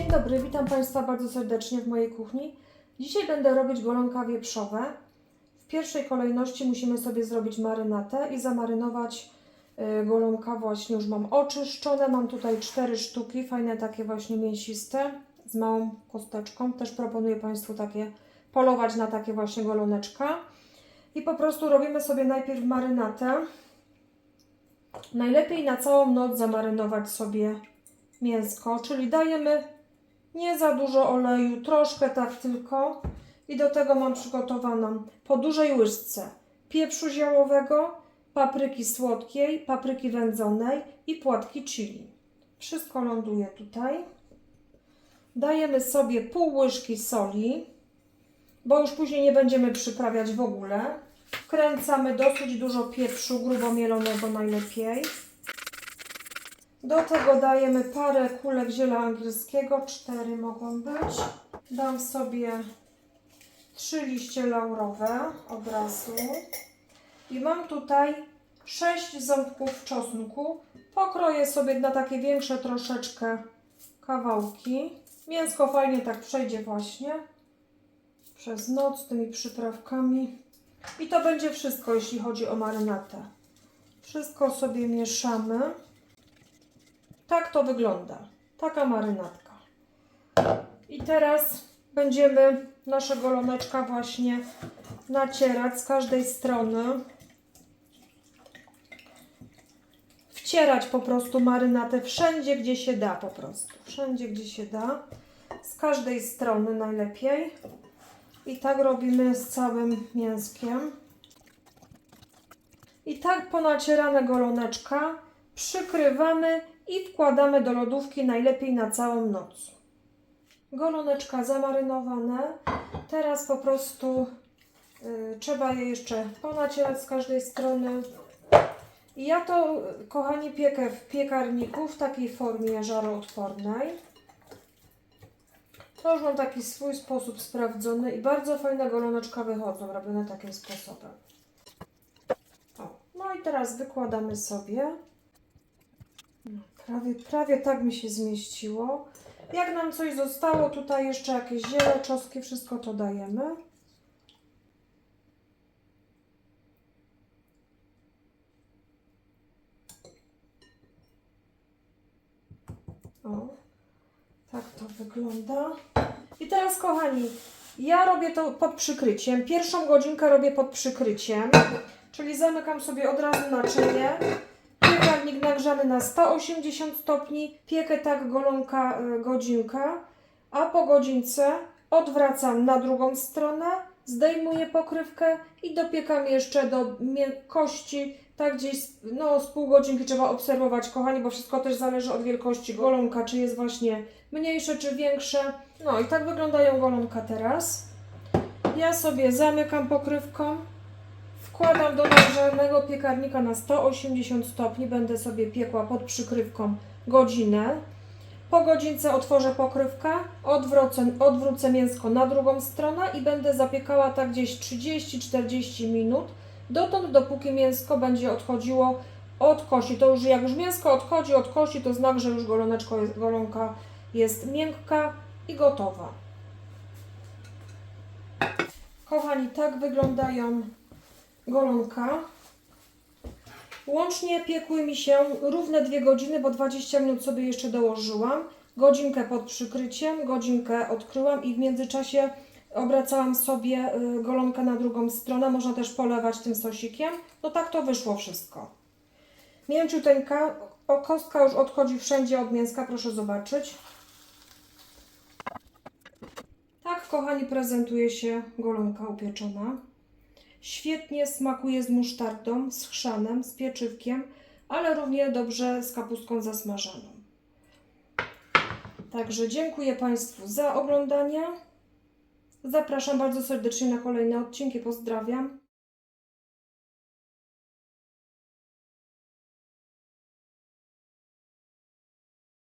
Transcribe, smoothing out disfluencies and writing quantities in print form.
Dzień dobry, witam Państwa bardzo serdecznie w mojej kuchni. Dzisiaj będę robić golonka wieprzowe. W pierwszej kolejności musimy sobie zrobić marynatę i zamarynować golonka. Właśnie już mam oczyszczone, mam tutaj 4 sztuki, fajne takie właśnie mięsiste, z małą kosteczką. Też proponuję Państwu takie polować na takie właśnie goloneczka. I po prostu robimy sobie najpierw marynatę. Najlepiej na całą noc zamarynować sobie mięsko, czyli dajemy nie za dużo oleju, troszkę tak tylko. I do tego mam przygotowaną po dużej łyżce pieprzu ziołowego, papryki słodkiej, papryki wędzonej i płatki chili. Wszystko ląduje tutaj. Dajemy sobie pół łyżki soli, bo już później nie będziemy przyprawiać w ogóle. Wkręcamy dosyć dużo pieprzu grubo mielonego najlepiej. Do tego dajemy parę kulek ziela angielskiego, 4 mogą być. Dam sobie 3 liście laurowe od razu. I mam tutaj 6 ząbków czosnku. Pokroję sobie na takie większe troszeczkę kawałki. Mięsko fajnie tak przejdzie właśnie przez noc z tymi przyprawkami. I to będzie wszystko, jeśli chodzi o marynatę. Wszystko sobie mieszamy. Tak to wygląda. Taka marynatka. I teraz będziemy nasze goloneczka właśnie nacierać z każdej strony. Wcierać po prostu marynatę wszędzie, gdzie się da po prostu. Wszędzie, gdzie się da. Z każdej strony najlepiej. I tak robimy z całym mięskiem. I tak ponacierane goloneczka przykrywamy i wkładamy do lodówki najlepiej na całą noc. Goloneczka zamarynowane. Teraz po prostu trzeba je jeszcze ponacierać z każdej strony. I ja to, kochani, piekę w piekarniku w takiej formie żaroodpornej. To już mam taki swój sposób sprawdzony i bardzo fajne goloneczka wychodzą robione takim sposobem. O, no i teraz wykładamy sobie. Prawie tak mi się zmieściło. Jak nam coś zostało, tutaj jeszcze jakieś ziele, czosnki, wszystko to dajemy. O, tak to wygląda. I teraz, kochani, ja robię to pod przykryciem. Pierwszą godzinkę robię pod przykryciem, czyli zamykam sobie od razu naczynie. Piekarnik nagrzany na 180 stopni, piekę tak golonka godzinkę, a po godzince odwracam na drugą stronę, zdejmuję pokrywkę i dopiekam jeszcze do miękkości, tak gdzieś z pół godzinki trzeba obserwować, kochani, bo wszystko też zależy od wielkości golonka, czy jest właśnie mniejsze, czy większe. No i tak wyglądają golonka teraz. Ja sobie zamykam pokrywką. Wkładam do nagrzanego piekarnika na 180 stopni. Będę sobie piekła pod przykrywką godzinę. Po godzince otworzę pokrywkę, odwrócę mięsko na drugą stronę i będę zapiekała tak gdzieś 30-40 minut. Dotąd, dopóki mięsko będzie odchodziło od kości. To już jak już mięsko odchodzi od kości, to znak, że już golonka jest miękka i gotowa. Kochani, tak wyglądają golonka. Łącznie piekły mi się równe 2 godziny, bo 20 minut sobie jeszcze dołożyłam. Godzinkę pod przykryciem, godzinkę odkryłam i w międzyczasie obracałam sobie golonkę na drugą stronę. Można też polewać tym sosikiem. No tak to wyszło wszystko. Mięciuteńka, kostka już odchodzi wszędzie od mięska, proszę zobaczyć. Tak, kochani, prezentuje się golonka upieczona. Świetnie smakuje z musztardą, z chrzanem, z pieczywkiem, ale równie dobrze z kapustką zasmażaną. Także dziękuję Państwu za oglądanie. Zapraszam bardzo serdecznie na kolejne odcinki. Pozdrawiam.